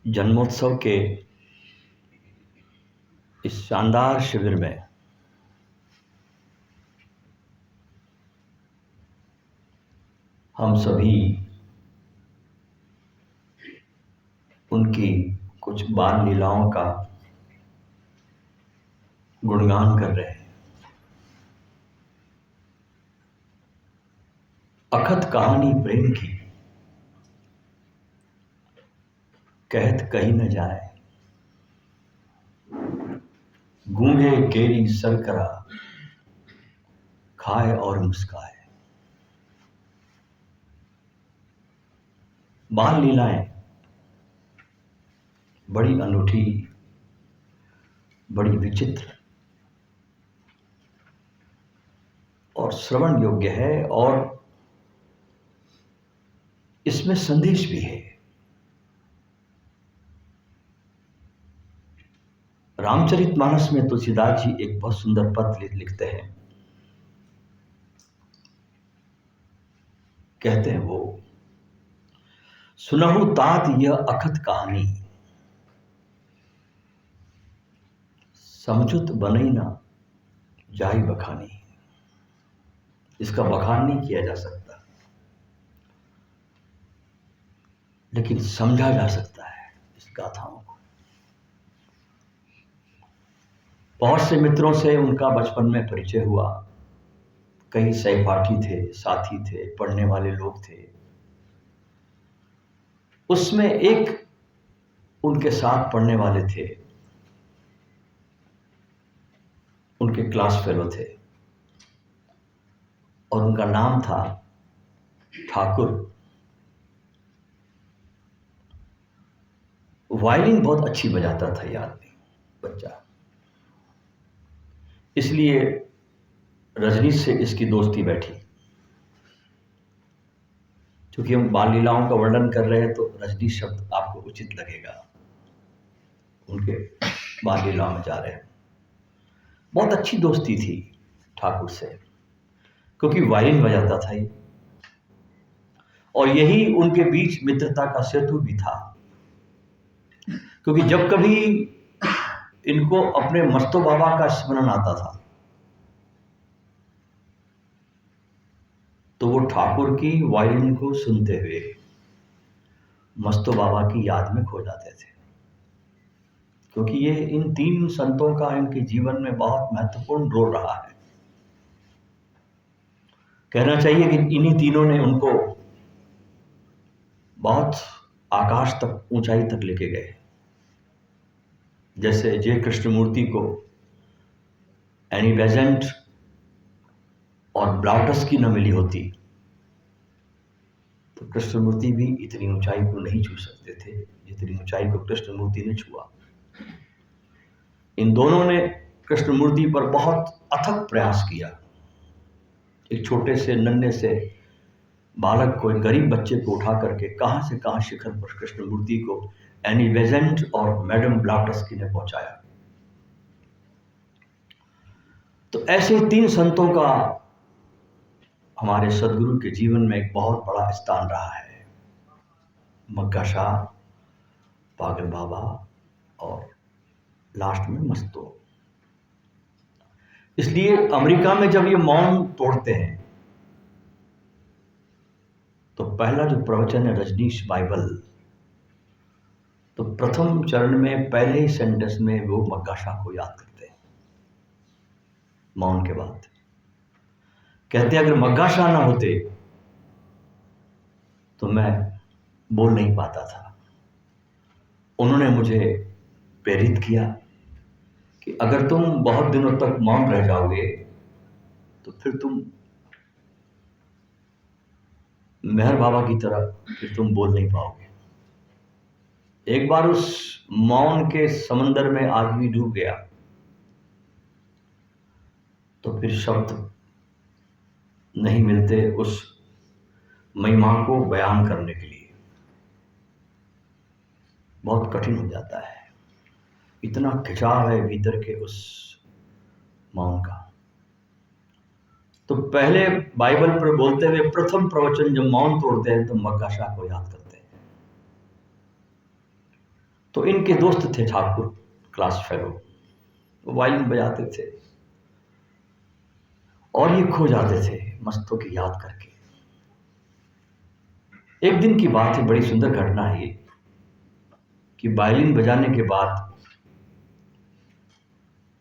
जन्मोत्सव के इस शानदार शिविर में हम सभी उनकी कुछ बाल लीलाओं का गुणगान कर रहे हैं। अखत कहानी प्रेम की कहत कही न जाए, गूंगे केरी सरकरा खाए और मुस्काए। बाल लीलाएं बड़ी अनूठी, बड़ी विचित्र और श्रवण योग्य है, और इसमें संदेश भी है। रामचरितमानस में तुलसीदास जी एक बहुत सुंदर पद लिखते हैं। कहते हैं वो, सुनहु तात यह अखत कहानी, समझुत बनई ना जाई बखानी। इसका बखान नहीं किया जा सकता, लेकिन समझा जा सकता है इस गाथाओं को। बहुत से मित्रों से उनका बचपन में परिचय हुआ। कई सहपाठी थे, साथी थे, पढ़ने वाले लोग थे। उसमें एक उनके साथ पढ़ने वाले थे, उनके क्लास फेलो थे, और उनका नाम था ठाकुर। वायलिन बहुत अच्छी बजाता था ये आदमी, बच्चा। इसलिए रजनीश से इसकी दोस्ती बैठी। क्योंकि हम बाल लीलाओं का वर्णन कर रहे हैं तो रजनीश शब्द आपको उचित लगेगा, उनके बाल लीलाओं में जा रहे हैं। बहुत अच्छी दोस्ती थी ठाकुर से, क्योंकि वायलिन बजाता था ये, और यही उनके बीच मित्रता का सेतु भी था। क्योंकि जब कभी इनको अपने मस्तो बाबा का स्मरण आता था तो वो ठाकुर की वायलिन को सुनते हुए मस्तो बाबा की याद में खो जाते थे। क्योंकि ये इन तीन संतों का इनके जीवन में बहुत महत्वपूर्ण रोल रहा है। कहना चाहिए कि इन्हीं तीनों ने उनको बहुत आकाश तक, ऊंचाई तक लेके गए। जैसे जे कृष्णमूर्ति को एनी बेजेंट और ब्लाउटस की न मिली होती तो कृष्णमूर्ति भी इतनी ऊंचाई को नहीं छू सकते थे जितनी ऊंचाई को कृष्णमूर्ति ने छुआ। इन दोनों ने कृष्णमूर्ति पर बहुत अथक प्रयास किया। एक छोटे से नन्हे से बालक को, एक गरीब बच्चे को उठा करके कहां से कहां शिखर पर कृष्णमूर्ति को एनी बेजेंट और मैडम ब्लाउटस्की ने पहुंचाया। तो ऐसे तीन संतों का हमारे सदगुरु के जीवन में एक बहुत बड़ा स्थान रहा है। मग्गा शाह, पागल बाबा और लास्ट में मस्तो। इसलिए अमेरिका में जब ये मौन तोड़ते हैं तो पहला जो प्रवचन है रजनीश बाइबल, तो प्रथम चरण में पहले ही सेंटेंस में वो मग्गा शाह को याद करते हैं। मौन के बाद कहते हैं, अगर मग्गा शाह ना होते तो मैं बोल नहीं पाता था। उन्होंने मुझे प्रेरित किया कि अगर तुम बहुत दिनों तक मौन रह जाओगे तो फिर तुम मेहर बाबा की तरह फिर तुम बोल नहीं पाओगे। एक बार उस मौन के समंदर में आदमी डूब गया तो फिर शब्द नहीं मिलते उस महिमा को बयान करने के लिए। बहुत कठिन हो जाता है, इतना खिंचाव है भीतर के उस मौन का। तो पहले बाइबल पर बोलते हुए प्रथम प्रवचन जब मौन तोड़ते हैं तो मक्का शाह को याद करते हैं। तो इनके दोस्त थे ठाकुर, क्लास फेलो, वो वायलिन बजाते थे और ये खो जाते थे मस्तों की याद करके। एक दिन की बात है, बड़ी सुंदर घटना है ये, कि वायलिन बजाने के बाद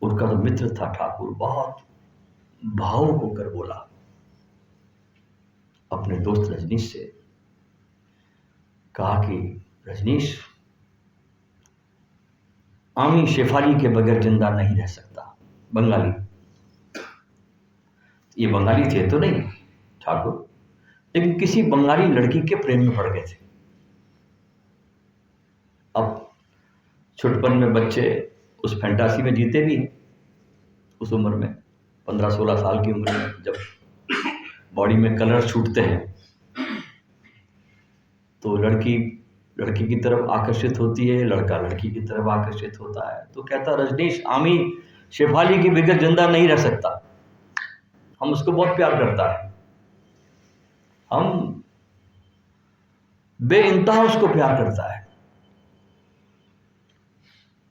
उनका जो मित्र था ठाकुर बहुत भावुक होकर बोला अपने दोस्त रजनीश से, कहा कि रजनीश, आमी शेफाली के बगैर जिंदा नहीं रह सकता। बंगाली, ये बंगाली थे तो नहीं ठाकुर, लेकिन किसी बंगाली लड़की के प्रेम में पड़ गए थे। अब छुटपन में बच्चे उस फैंटासी में जीते भी हैं, उस उम्र में 15-16 साल की उम्र में जब बॉडी में कलर छूटते हैं तो लड़की की तरफ आकर्षित होती है, लड़का लड़की की तरफ आकर्षित होता है। तो कहता रजनीश, आमी शेफाली के बगैर जिंदा नहीं रह सकता, हम उसको बहुत प्यार करता है, हम बेइंतहा उसको प्यार करता है।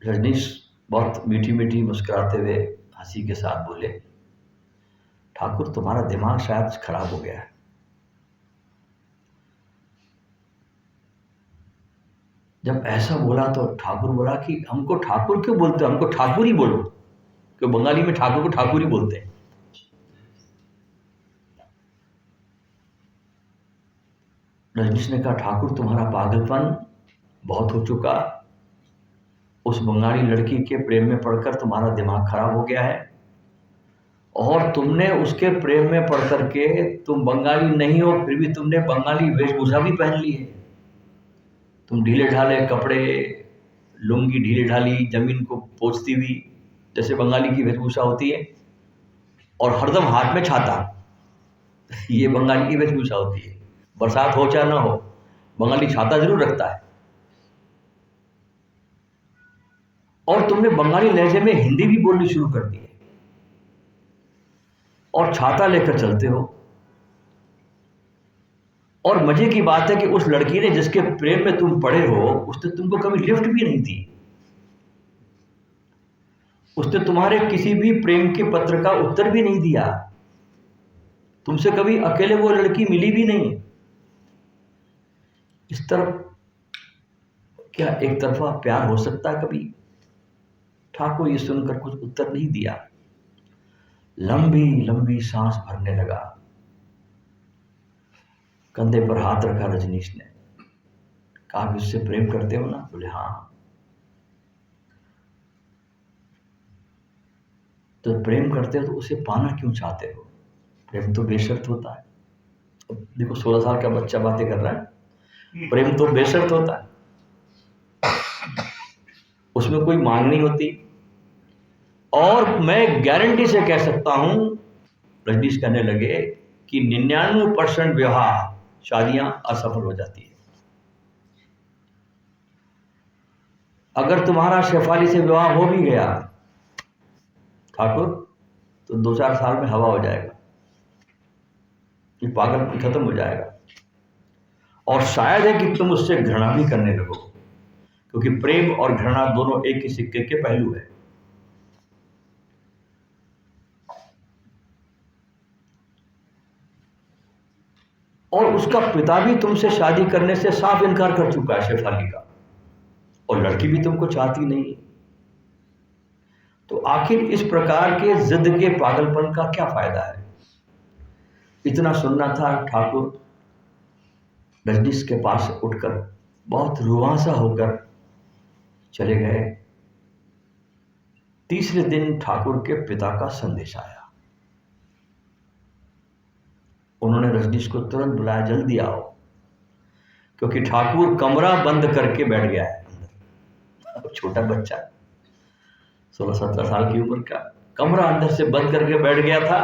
रजनीश बहुत मीठी मीठी मुस्कुराते हुए हंसी के साथ बोले, ठाकुर तुम्हारा दिमाग शायद खराब हो गया है। जब ऐसा बोला तो ठाकुर बोला कि हमको ठाकुर क्यों बोलते हो, हमको ठाकुर ही बोलो, क्यों बंगाली में ठाकुर को ठाकुर ही बोलते हैं। रजनीश ने कहा, ठाकुर तुम्हारा पागलपन बहुत हो चुका, उस बंगाली लड़की के प्रेम में पड़कर तुम्हारा दिमाग खराब हो गया है और तुमने उसके प्रेम में पड़ करके, तुम बंगाली नहीं हो फिर भी तुमने बंगाली वेशभूषा भी पहन ली है। तुम ढीले ढाले कपड़े, लुंगी ढीले ढाली, जमीन को पोंछती हुई जैसे बंगाली की वेशभूषा होती है, और हरदम हाथ में छाता, ये बंगाली की वेशभूषा होती है। बरसात हो चाहे ना हो, बंगाली छाता जरूर रखता है। और तुमने बंगाली लहजे में हिंदी भी बोलनी शुरू कर दी है और छाता लेकर चलते हो। और मजे की बात है कि उस लड़की ने जिसके प्रेम में तुम पड़े हो, उसने तुमको कभी लिफ्ट भी नहीं दी, उसने तुम्हारे किसी भी प्रेम के पत्र का उत्तर भी नहीं दिया, तुमसे कभी अकेले वो लड़की मिली भी नहीं। इस तरफ क्या एक तरफा प्यार हो सकता है कभी? ठाकुर ये सुनकर कुछ उत्तर नहीं दिया, लंबी लंबी सांस भरने लगा। कंधे पर हाथ रखा रजनीश ने, कहा कि उससे प्रेम करते हो ना? बोले हाँ। तो प्रेम करते हो तो उसे पाना क्यों चाहते हो? प्रेम तो बेशर्त होता है। अब देखो 16 साल का बच्चा बातें कर रहा है, प्रेम तो बेशर्त होता है, उसमें कोई मांग नहीं होती। और मैं गारंटी से कह सकता हूं, रजनीश कहने लगे, कि 99% विवाह शादियां असफल हो जाती है। अगर तुम्हारा शेफाली से विवाह हो भी गया ठाकुर, तो 2-4 साल में हवा हो जाएगा, ये पागलपन खत्म हो जाएगा। और शायद है कि तुम उससे घृणा भी करने लगो, क्योंकि प्रेम और घृणा दोनों एक ही सिक्के के पहलू है। और उसका पिता भी तुमसे शादी करने से साफ इनकार कर चुका है शेफाली का, और लड़की भी तुमको चाहती नहीं। तो आखिर इस प्रकार के जिद के पागलपन का क्या फायदा है? इतना सुनना था। ठाकुर रजनीश के पास उठकर बहुत रुआंसा होकर चले गए। तीसरे दिन ठाकुर के पिता का संदेश आया। उन्होंने रजनीश को तुरंत बुलाया, जल्दी आओ, क्योंकि ठाकुर कमरा बंद करके बैठ गया है अंदर। छोटा बच्चा 16-17 साल की उम्र का, कमरा अंदर से बंद करके बैठ गया था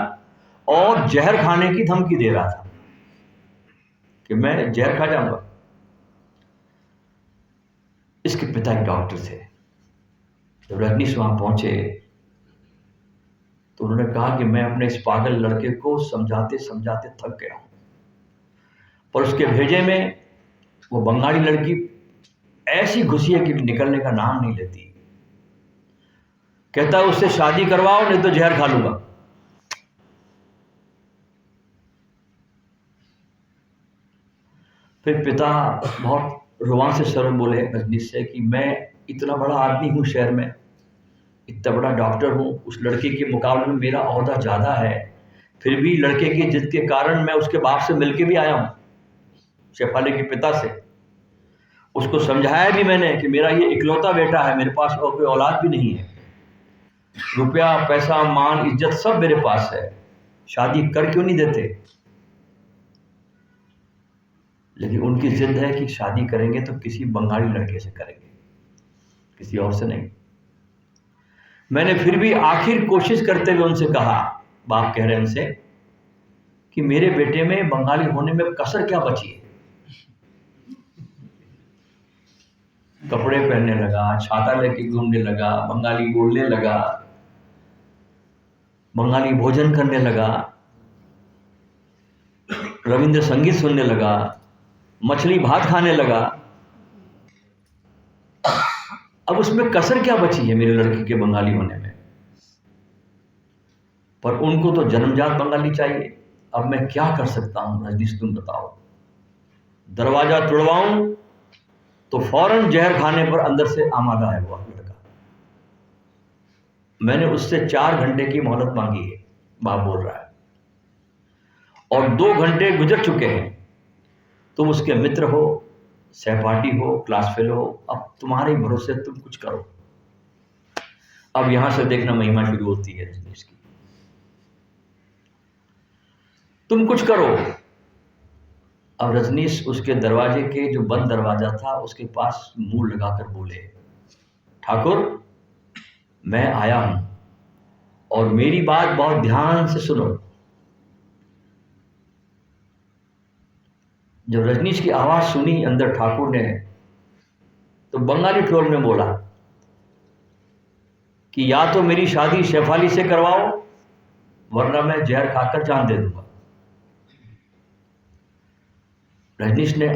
और जहर खाने की धमकी दे रहा था कि मैं जहर खा जाऊंगा। इसके पिता एक डॉक्टर थे। जब रजनीश वहां पहुंचे तो उन्होंने कहा कि मैं अपने इस पागल लड़के को समझाते समझाते थक गया हूं, पर उसके भेजे में वो बंगाली लड़की ऐसी घुसी है कि निकलने का नाम नहीं लेती। कहता है उससे शादी करवाओ नहीं तो जहर खा लूंगा। फिर पिता बहुत रुआं से शर्म बोले रजनीश से कि मैं इतना बड़ा आदमी हूं, शहर में इतना बड़ा डॉक्टर हूं, उस लड़के के मुकाबले में मेरा ओहदा ज़्यादा है, फिर भी लड़के की जिद के कारण मैं उसके बाप से मिलके भी आया हूं, शेफाली के पिता से। उसको समझाया भी मैंने कि मेरा ये इकलौता बेटा है, मेरे पास और कोई औलाद भी नहीं है, रुपया पैसा मान इज्जत सब मेरे पास है, शादी कर क्यों नहीं देते। लेकिन उनकी जिद है कि शादी करेंगे तो किसी बंगाली लड़के से करेंगे, किसी और से नहीं। मैंने फिर भी आखिर कोशिश करते हुए उनसे कहा, बाप कह रहे हैं उनसे, कि मेरे बेटे में बंगाली होने में कसर क्या बची है। कपड़े पहनने लगा, छाता लेके घूमने लगा, बंगाली बोलने लगा, बंगाली भोजन करने लगा, रविंद्र संगीत सुनने लगा, मछली भात खाने लगा। अब उसमें कसर क्या बची है मेरे लड़की के बंगाली होने में। पर उनको तो जन्मजात बंगाली चाहिए। अब मैं क्या कर सकता हूं रजनीश, तुम बताओ। दरवाजा तोड़वाऊं तो फौरन जहर खाने पर अंदर से आमादा है वो लड़का। मैंने उससे 4 घंटे की मोहलत मांगी है, बाप बोल रहा है, और 2 घंटे गुजर चुके हैं। तुम उसके मित्र हो, सहपाठी हो, क्लास फेलो हो, अब तुम्हारे भरोसे तुम कुछ करो। अब यहां से देखना महिमा शुरू होती है रजनीश की। तुम कुछ करो। अब रजनीश उसके दरवाजे के जो बंद दरवाजा था उसके पास मुंह लगाकर बोले, ठाकुर मैं आया हूं और मेरी बात बहुत ध्यान से सुनो। जब रजनीश की आवाज सुनी अंदर ठाकुर ने, तो बंगाली टोन में बोला कि या तो मेरी शादी शेफाली से करवाओ वरना मैं जहर खाकर जान दे दूंगा। रजनीश ने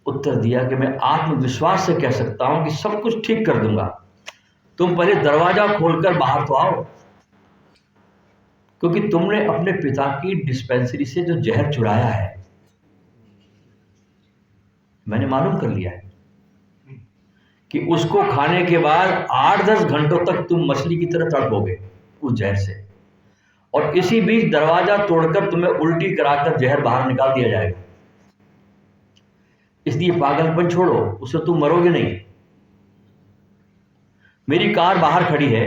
उत्तर दिया कि मैं आत्मविश्वास से कह सकता हूं कि सब कुछ ठीक कर दूंगा, तुम पहले दरवाजा खोलकर बाहर तो आओ, क्योंकि तुमने अपने पिता की डिस्पेंसरी से जो जहर चुराया है मैंने मालूम कर लिया है कि उसको खाने के बाद 8-10 घंटों तक तुम मछली की तरह तड़पोगे उस जहर से, और इसी बीच दरवाजा तोड़कर तुम्हें उल्टी कराकर जहर बाहर निकाल दिया जाएगा। इसलिए पागलपन छोड़ो, उससे तुम मरोगे नहीं। मेरी कार बाहर खड़ी है,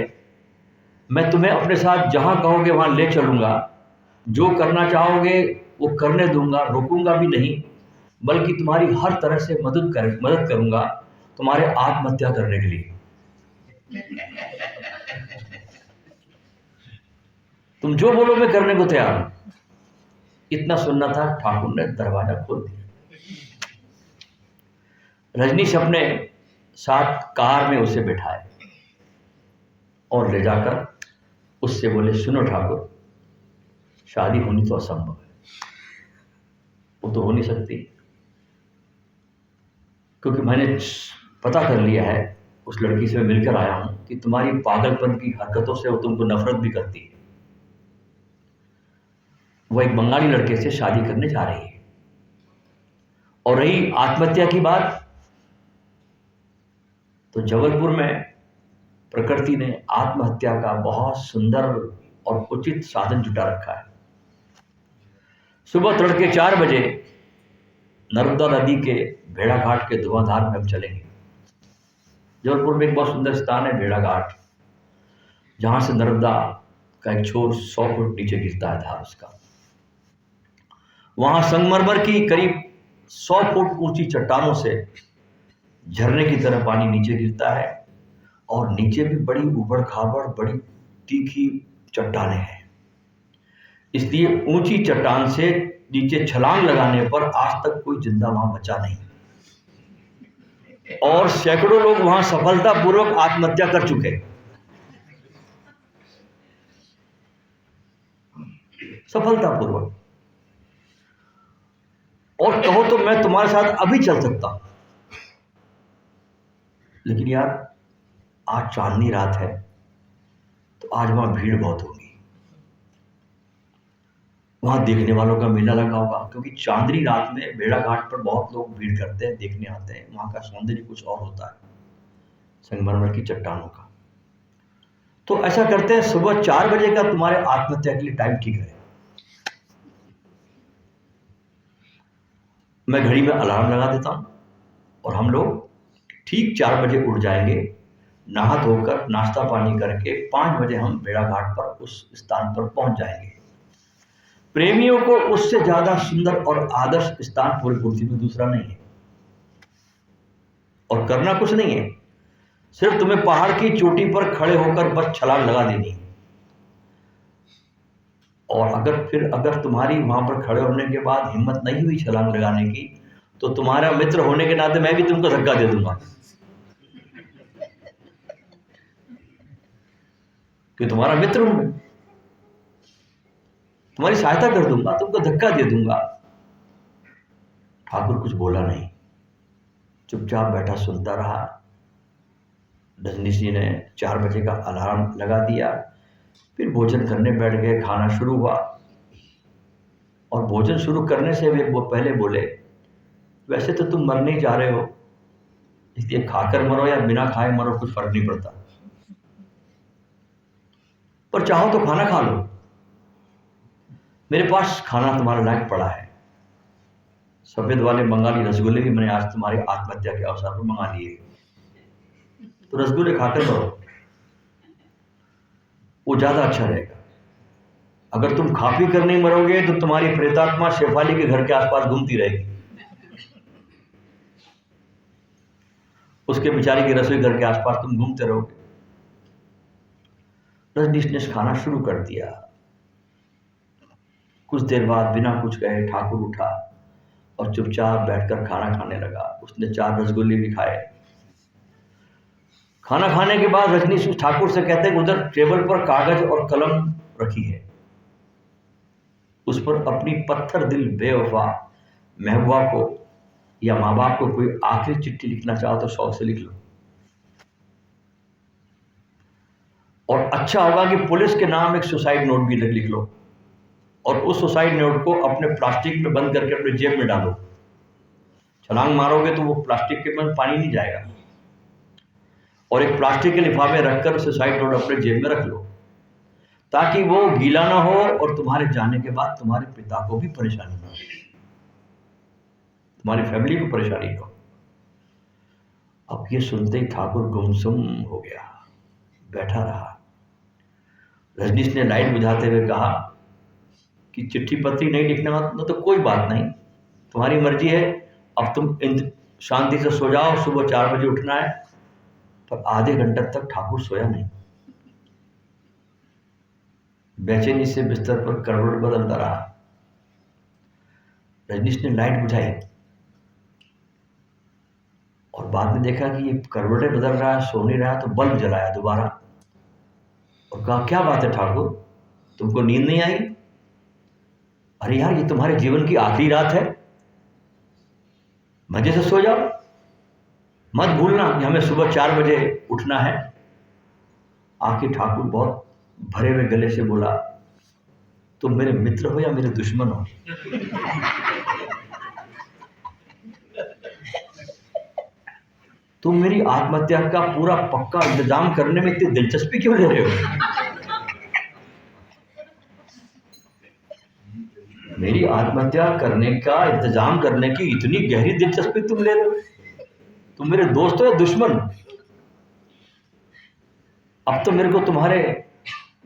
मैं तुम्हें अपने साथ जहां कहोगे वहां ले चलूंगा, जो करना चाहोगे वो करने दूंगा, रोकूंगा भी नहीं, बल्कि तुम्हारी हर तरह से मदद करूंगा तुम्हारे आत्महत्या करने के लिए। तुम जो बोलो मैं करने को तैयार हूं। इतना सुनना था, ठाकुर ने दरवाजा खोल दिया। रजनीश अपने साथ कार में उसे बिठाए और ले जाकर उससे बोले, सुनो ठाकुर, शादी होनी तो असंभव है, वो तो हो नहीं सकती, क्योंकि मैंने पता कर लिया है, उस लड़की से मिलकर आया हूं कि तुम्हारी पागलपन की हरकतों से वो तुमको नफरत भी करती है। वह एक बंगाली लड़के से शादी करने जा रही है। और रही आत्महत्या की बात, तो जबलपुर में प्रकृति ने आत्महत्या का बहुत सुंदर और उचित साधन जुटा रखा है। सुबह तड़के 4 बजे नर्मदा नदी के भेड़ा घाट के धुआंधार में हम चलेंगे। जबलपुर में एक बहुत सुंदर स्थान है भेड़ा घाट, जहां से नर्मदा का एक छोर 100 फुट नीचे गिरता है धार उसका। वहां संगमरमर की करीब 100 फुट ऊंची चट्टानों से झरने की तरह पानी नीचे गिरता है और नीचे भी बड़ी उबड़ खाबड़, बड़ी तीखी चट्टानें हैं। इसलिए ऊंची चट्टान से नीचे छलांग लगाने पर आज तक कोई जिंदा वहां बचा नहीं, और सैकड़ों लोग वहां सफलतापूर्वक आत्महत्या कर चुके, सफलतापूर्वक। और कहो तो मैं तुम्हारे साथ अभी चल सकता हूं, लेकिन यार आज चांदनी रात है तो आज वहां भीड़ बहुत होगी, वहां देखने वालों का मेला लगा होगा, क्योंकि चांदनी रात में बेड़ा घाट पर बहुत लोग भीड़ करते हैं, देखने आते हैं। वहां का सौंदर्य कुछ और होता है, संगमरमर की चट्टानों का। तो ऐसा करते हैं, सुबह 4 बजे का तुम्हारे आत्महत्या के लिए टाइम ठीक है। मैं घड़ी में अलार्म लगा देता हूं और हम लोग ठीक 4 बजे उठ जाएंगे, नहा धोकर नाश्ता पानी करके 5 बजे हम बेड़ा घाट पर उस स्थान पर पहुंच जाएंगे। प्रेमियों को उससे ज्यादा सुंदर और आदर्श स्थान पूरी पृथ्वी में दूसरा नहीं है, और करना कुछ नहीं है, सिर्फ तुम्हें पहाड़ की चोटी पर खड़े होकर बस छलांग लगा देनी है। और अगर तुम्हारी वहां पर खड़े होने के बाद हिम्मत नहीं हुई छलांग लगाने की, तो तुम्हारा मित्र होने के नाते मैं भी तुमको धक्का दे दूंगा, कि तुम्हारा मित्र हूं मैं, तुम्हारी सहायता कर दूंगा, तुमको धक्का दे दूंगा। ठाकुर कुछ बोला नहीं, चुपचाप बैठा सुनता रहा। रजनीश जी ने 4 बजे का अलार्म लगा दिया, फिर भोजन करने बैठ गए। खाना शुरू हुआ, और भोजन शुरू करने से वो पहले बोले, वैसे तो तुम मरने ही जा रहे हो, इसलिए खाकर मरो या बिना खाए मरो, कुछ फर्क नहीं पड़ता, पर चाहो तो खाना खा लो, मेरे पास खाना तुम्हारे लायक पड़ा है। सफेद वाले बंगाली रसगुल्ले भी मैंने आज तुम्हारी आत्महत्या के अवसर पर मंगा लिए, तो रसगुल्ले खाकर मरो, वो ज्यादा अच्छा रहेगा। अगर तुम खा पी कर नहीं मरोगे तो तुम्हारी प्रेतात्मा शेफाली के घर के आसपास घूमती रहेगी, उसके बेचारे की रसोई घर के आसपास तुम घूमते रहोगे। रजनीश ने खाना शुरू कर दिया। कुछ देर बाद बिना कुछ कहे ठाकुर उठा और चुपचाप बैठकर खाना खाने लगा। उसने 4 रसगुल्ले भी खाए। खाना खाने के बाद रजनीश ठाकुर से कहते हैं, उधर टेबल पर कागज और कलम रखी है, उस पर अपनी पत्थर दिल बेवफा महबूबा को या माँ बाप को कोई आखिरी चिट्ठी लिखना चाहो तो शौक से लिख लो, और अच्छा होगा कि पुलिस के नाम एक सुसाइड नोट भी लिख लो, और उस सुसाइड नोट को अपने प्लास्टिक में बंद करके अपने जेब में डालो। छलांग मारोगे तो वो प्लास्टिक के में पानी नहीं जाएगा, और एक प्लास्टिक के लिफाफे रखकर सुसाइड नोट अपने जेब में रख लो, ताकि वो गीला ना हो और तुम्हारे जाने के बाद तुम्हारे पिता को भी परेशानी ना हो, तुम्हारी फैमिली को परेशानी ना हो। अब ये सुनते ही ठाकुर गुमसुम हो गया, बैठा रहा। रजनीश ने लाइट बुझाते हुए कहा कि चिट्ठी पत्री नहीं लिखने वाला तो कोई बात नहीं, तुम्हारी मर्जी है, अब तुम शांति से सो जाओ, सुबह 4 बजे उठना है। पर आधे घंटे तक ठाकुर सोया नहीं, बेचैनी से बिस्तर पर करवट बदलता रहा। रजनीश ने लाइट बुझाई और बाद में देखा कि ये करवटें बदल रहा है, सो नहीं रहा, तो बल्ब जलाया दोबारा और कहा, क्या बात है ठाकुर, तुमको नींद नहीं आई? अरे यार, ये तुम्हारे जीवन की आखिरी रात है, मजे से सो जाओ, मत भूलना कि हमें सुबह 4 बजे उठना है। आखिर ठाकुर बहुत भरे हुए गले से बोला, तुम मेरे मित्र हो या मेरे दुश्मन हो? तुम मेरी आत्महत्या का पूरा पक्का इंतजाम करने में इतनी दिलचस्पी क्यों ले रहे हो? मेरी आत्महत्या करने का इंतजाम करने की इतनी गहरी दिलचस्पी तुम ले रहे हो? तुम मेरे दोस्त हो या दुश्मन? अब तो मेरे को तुम्हारे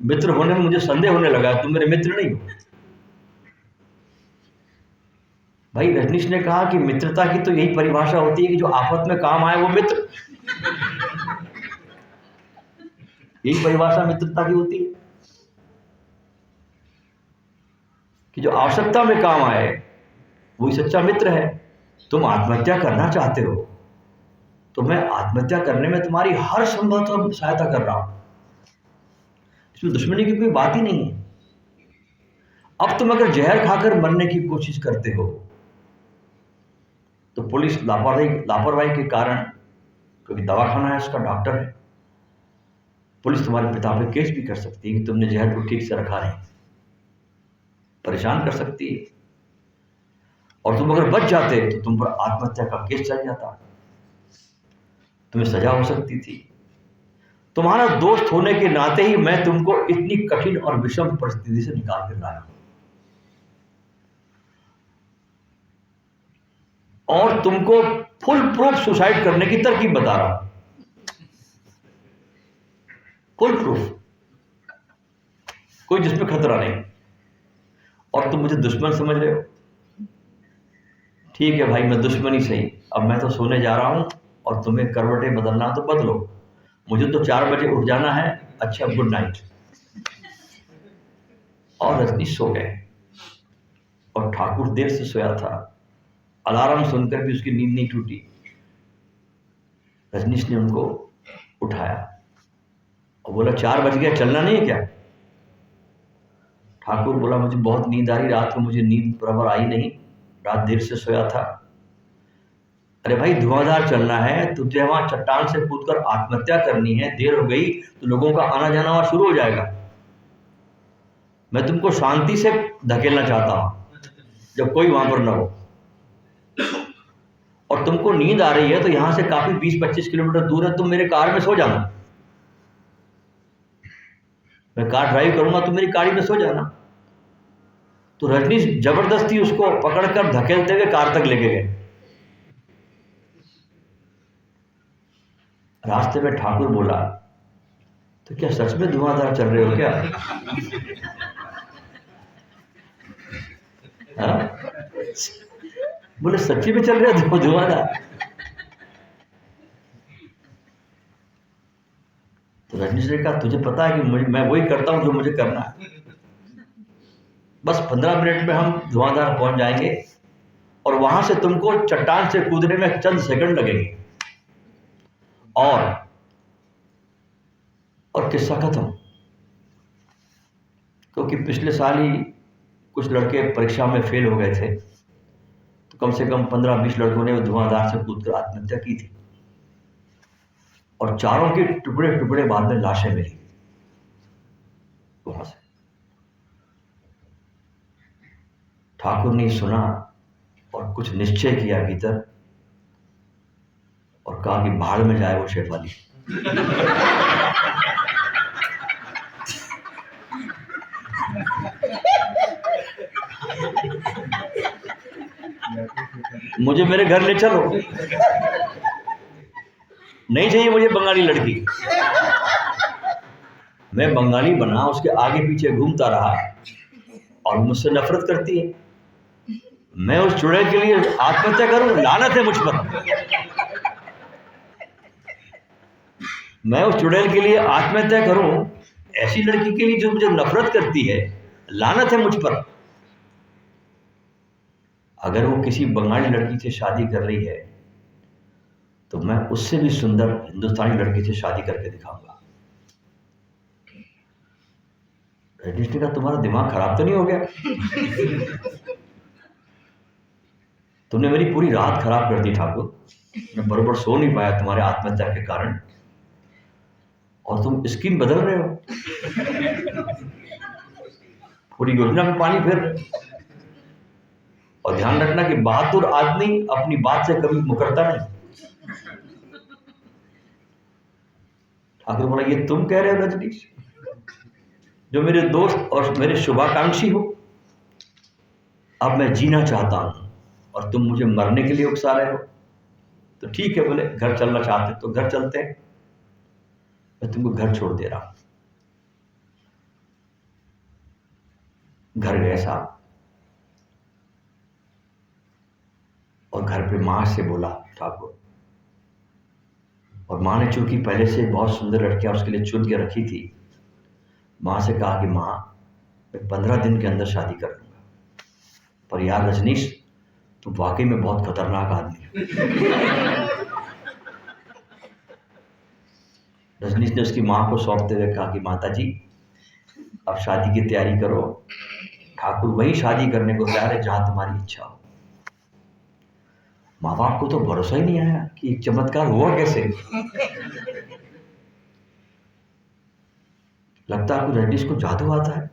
मित्र होने में मुझे संदेह होने लगा, तुम मेरे मित्र नहीं हो। भाई, रजनीश ने कहा कि मित्रता की तो यही परिभाषा होती है कि जो आफत में काम आए वो मित्र। यही परिभाषा मित्रता की होती है कि जो आवश्यकता में काम आए वही सच्चा मित्र है। तुम आत्महत्या करना चाहते हो तो मैं आत्महत्या करने में तुम्हारी हर संभव सहायता कर रहा हूं, इसमें दुश्मनी की कोई बात ही नहीं है। अब तुम अगर जहर खाकर मरने की कोशिश करते हो तो पुलिस लापरवाही के कारण, क्योंकि दवाखाना है, उसका डॉक्टर है, पुलिस तुम्हारे पिता पे केस भी कर सकती है कि तुमने जहर को ठीक से रखा नहीं, परेशान कर सकती है। और तुम अगर बच जाते तो तुम पर आत्महत्या का केस चल जाता, तुम्हें सजा हो सकती थी। तुम्हारा दोस्त होने के नाते ही मैं तुमको इतनी कठिन और विषम परिस्थिति से निकाल कर लाया और तुमको फुल प्रूफ सुसाइड करने की तरकीब बता रहा हूं, फुल प्रूफ, कोई जिसमें खतरा नहीं। और तुम मुझे दुश्मन समझ रहे हो। ठीक है भाई, मैं दुश्मन ही सही, अब मैं तो सोने जा रहा हूं और तुम्हें करवटें बदलना तो बदलो, मुझे तो 4 बजे उठ जाना है। अच्छा, गुड नाइट। और रजनी सो गए और ठाकुर देर से सोया था, अलार्म सुनकर भी उसकी नींद नहीं टूटी। रजनीश ने उनको उठाया और बोला 4 बज गया, चलना नहीं है क्या? ठाकुर बोला मुझे बहुत नींद आ रही, रात को मुझे नींद बराबर आई नहीं, रात देर से सोया था। अरे भाई, धुआंधार चलना है, तुझे वहां चट्टान से कूदकर आत्महत्या करनी है, देर हो गई तो लोगों का आना जाना वहां शुरू हो जाएगा। मैं तुमको शांति से धकेलना चाहता हूं जब कोई वहां पर ना हो, और तुमको नींद आ रही है तो यहां से काफी 20-25 किलोमीटर दूर है, तुम मेरे कार में सो जाना, मैं कार ड्राइव करूंगा, तुम मेरी गाड़ी में सो जाना। तो रजनीश जबरदस्ती उसको पकड़कर धकेलते हुए कार तक लेके गए। रास्ते में ठाकुर बोला तो क्या सच में धुआंधार चल रहे हो क्या? बोले सच्ची में चल रहे हो धुआंधार? तो रजनीश ने कहा तुझे पता है कि मैं वही करता हूं जो मुझे करना है, बस 15 मिनट में हम धुआंधार पहुंच जाएंगे और वहां से तुमको चट्टान से कूदने में चंद सेकंड लगेंगे और किस्सा खत्म। क्योंकि पिछले साल ही कुछ लड़के परीक्षा में फेल हो गए थे, तो कम से कम 15-20 लड़कों ने धुआंधार से कूदकर आत्महत्या की थी और चारों के टुकड़े टुकड़े बाद में लाशें मिली वहां से। ठाकुर ने सुना और कुछ निश्चय किया भीतर और कहा कि भाड़ में जाए वो शेफाली। मुझे मेरे घर ले चलो, नहीं चाहिए मुझे बंगाली लड़की। मैं बंगाली बना, उसके आगे पीछे घूमता रहा और मुझसे नफरत करती है। मैं उस चुड़ैल के लिए आत्महत्या करूं? लानत है मुझ पर। मैं उस चुड़ैल के लिए आत्महत्या करूं, ऐसी लड़की के लिए जो मुझे नफरत करती है, लानत है मुझ पर। अगर वो किसी बंगाली लड़की से शादी कर रही है तो मैं उससे भी सुंदर हिंदुस्तानी लड़की से शादी करके दिखाऊंगा। रजनीश ने कहा तुम्हारा दिमाग खराब तो नहीं हो गया? तुमने मेरी पूरी रात खराब कर दी ठाकुर, मैं बरोबर सो नहीं पाया तुम्हारे आत्महत्या के कारण, और तुम स्कीम बदल रहे हो, पूरी योजना में पानी फेर रहे हो। और ध्यान रखना कि बहादुर आदमी अपनी बात से कभी मुकरता नहीं। ठाकुर बोला ये तुम कह रहे हो रजनीश, जो मेरे दोस्त और मेरे शुभाकांक्षी हो? अब मैं जीना चाहता हूं और तुम मुझे मरने के लिए उकसा रहे हो। तो ठीक है, बोले घर चलना चाहते तो घर चलते हैं, मैं तुमको घर छोड़ दे रहा हूं। घर गए साहब और घर पे मां से बोला ठाकुर और माँ ने चूंकि पहले से बहुत सुंदर लड़कियां उसके लिए चुन के रखी थी, माँ से कहा कि माँ मैं 15 दिन के अंदर शादी कर लूँगा। पर यार रजनीश, तो वाकई में बहुत खतरनाक आदमी है। रजनीश ने उसकी माँ को सौंपते हुए कहा कि माता जी अब शादी की तैयारी करो, ठाकुर वही शादी करने को तैयार है जहां तुम्हारी इच्छा हो। माँ बाप को तो भरोसा ही नहीं आया कि एक चमत्कार हुआ कैसे। लगता है कि रजनीश को जादू आता है।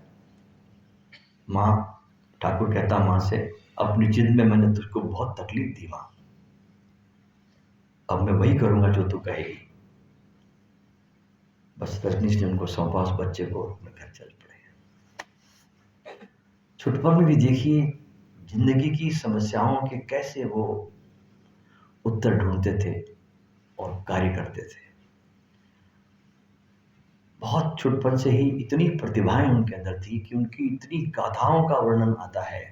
माँ, ठाकुर कहता माँ से, अपनी जिद में मैंने तुझको बहुत तकलीफ दी माँ, अब मैं वही करूंगा जो तू कहेगी। बस रजनीश ने उनको सौंपा उस बच्चे को, अपने घर चल पड़े। छुटपन में भी देखिए जिंदगी की समस्याओं के कैसे वो उत्तर ढूंढते थे और कार्य करते थे। बहुत छुटपन से ही इतनी प्रतिभाएं उनके अंदर थी कि उनकी इतनी गाथाओं का वर्णन आता है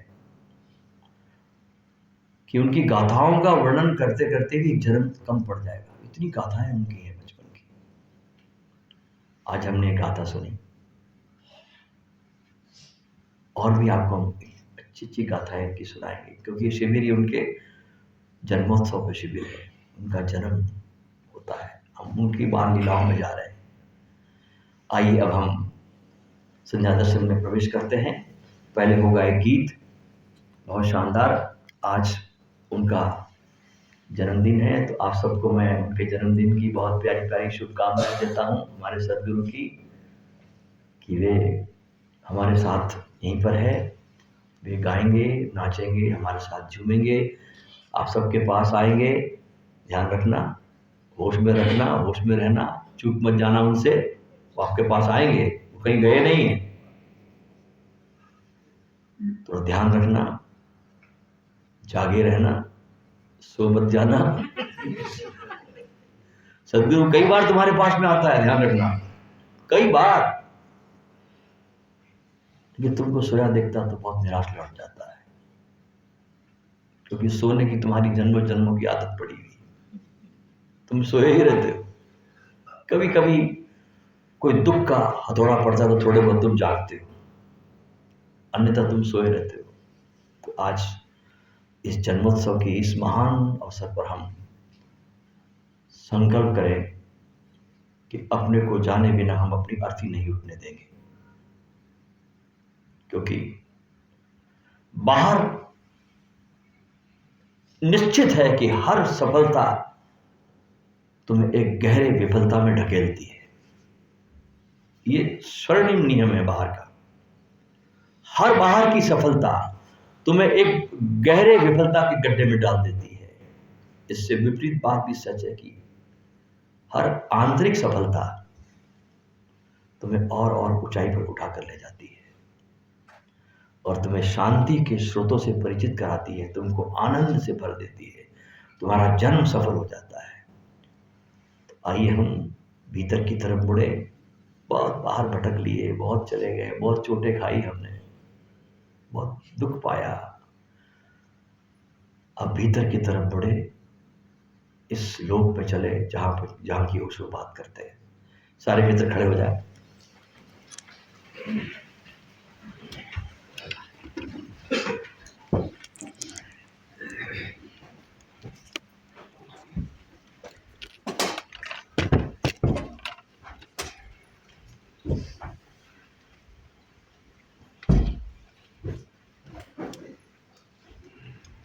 कि उनकी गाथाओं का वर्णन करते करते भी जन्म कम पड़ जाएगा, इतनी गाथाएं उनकी हैं बचपन की। आज हमने एक गाथा सुनी, और भी आपको हम अच्छी अच्छी गाथाएं इनकी सुनाएंगे, क्योंकि ये शिविर ही उनके जन्मोत्सव का शिविर है, उनका जन्म होता है, हम उनकी बाल लीलाओं में जा रहे हैं। आइए अब हम संध्या दर्शन में प्रवेश करते हैं। पहले होगा एक गीत, बहुत शानदार। आज उनका जन्मदिन है, तो आप सबको मैं उनके जन्मदिन की बहुत प्यारी प्यारी शुभकामनाएं देता हूँ हमारे सदगुरु की, कि वे हमारे साथ यहीं पर है, वे गाएंगे, नाचेंगे, हमारे साथ झूमेंगे, आप सबके पास आएंगे। ध्यान रखना, होश में रखना, होश में रहना, चूक मत जाना उनसे, वो आपके पास आएंगे, वो कहीं गए नहीं है। थोड़ा ध्यान रखना, जागे रहना, सो मत जाना। सदगुरु कई बार तुम्हारे पास में आता है, ध्यान रखना, कई बार। ये तुमको सोया देखता तो बहुत निराश लौट जाता है, क्योंकि सोने की तुम्हारी जन्मों जन्मों की आदत पड़ी हुई, तुम सोए ही रहते हो। कभी कभी कोई दुख का हथौड़ा पड़ता है तो थोड़े बहुत तुम जागते हो, अन्यथा तुम सोए रहते हो। तो आज इस जन्मोत्सव की इस महान अवसर पर हम संकल्प करें कि अपने को जाने बिना हम अपनी अर्थी नहीं उठने देंगे, क्योंकि बाहर निश्चित है कि हर सफलता तुम्हें एक गहरे विफलता में ढकेलती है। ये स्वर्णिम नियम है बाहर का। हर बाहर की सफलता तुम्हें एक गहरे विफलता के गड्ढे में डाल देती है। इससे विपरीत बात भी सच है कि हर आंतरिक सफलता तुम्हें और ऊंचाई पर उठाकर ले जाती है और तुम्हें शांति के स्रोतों से परिचित कराती है, तुमको आनंद से भर देती है, तुम्हारा जन्म सफल हो जाता है। तो आइए हम भीतर की तरफ मुड़े। बहुत बाहर भटक लिए, बहुत चले गए, बहुत चोटें खाई हमने, बहुत दुख पाया। अब भीतर की तरफ मुड़े, इस लोक पे चले जहां की ओशो बात करते हैं। सारे मित्र खड़े हो जाए।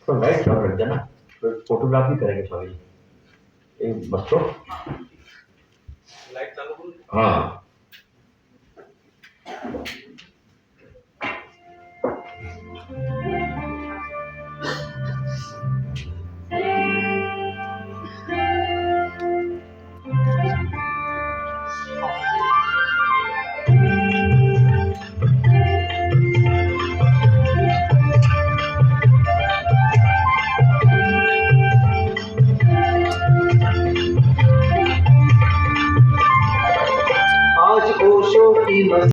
तो लाइट शॉट रख देना, तो फोटोग्राफी करेंगे स्वामी जी। एक बच्चों लाइट चालू, हाँ।